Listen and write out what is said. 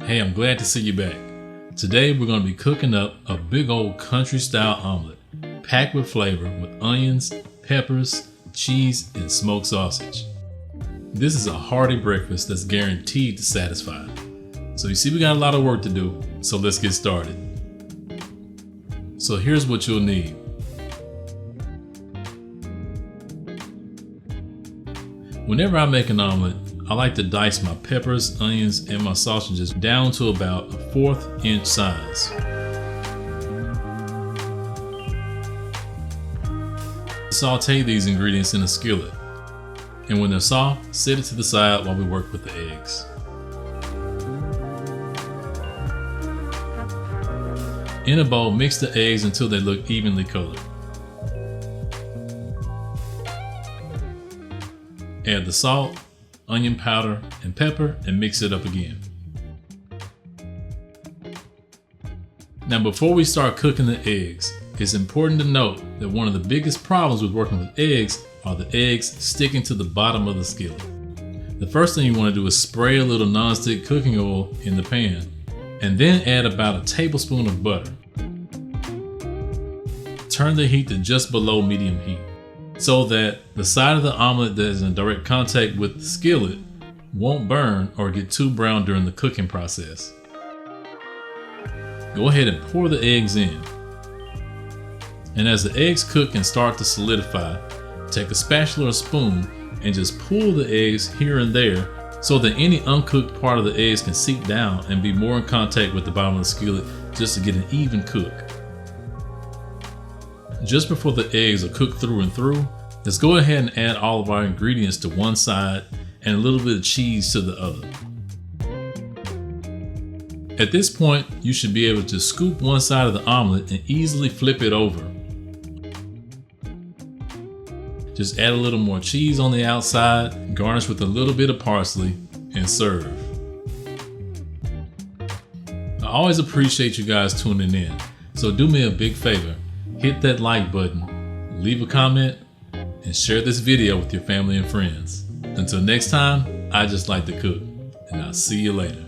Hey, I'm glad to see you back. Today we're going to be cooking up a big old country style omelet, packed with flavor with onions, peppers, cheese, and smoked sausage. This is a hearty breakfast that's guaranteed to satisfy. So you see, we got a lot of work to do, so let's get started. So here's what you'll need. Whenever I make an omelet, I like to dice my peppers, onions, and my sausages down to about a 1/4 inch size. Saute these ingredients in a skillet, and when they're soft, set it to the side while we work with the eggs. In a bowl, mix the eggs until they look evenly colored. Add the salt, onion powder, and pepper and mix it up again. Now before we start cooking the eggs, it's important to note that one of the biggest problems with working with eggs are the eggs sticking to the bottom of the skillet. The first thing you want to do is spray a little nonstick cooking oil in the pan and then add about a tablespoon of butter. Turn the heat to just below medium heat, so that the side of the omelet that is in direct contact with the skillet won't burn or get too brown during the cooking process. Go ahead and pour the eggs in. And as the eggs cook and start to solidify, take a spatula or spoon and just pull the eggs here and there so that any uncooked part of the eggs can seep down and be more in contact with the bottom of the skillet just to get an even cook. Just before the eggs are cooked through and through, let's go ahead and add all of our ingredients to one side and a little bit of cheese to the other. At this point, you should be able to scoop one side of the omelet and easily flip it over. Just add a little more cheese on the outside, garnish with a little bit of parsley, and serve. I always appreciate you guys tuning in, so do me a big favor. Hit that like button, leave a comment, and share this video with your family and friends. Until next time, I just like to cook, and I'll see you later.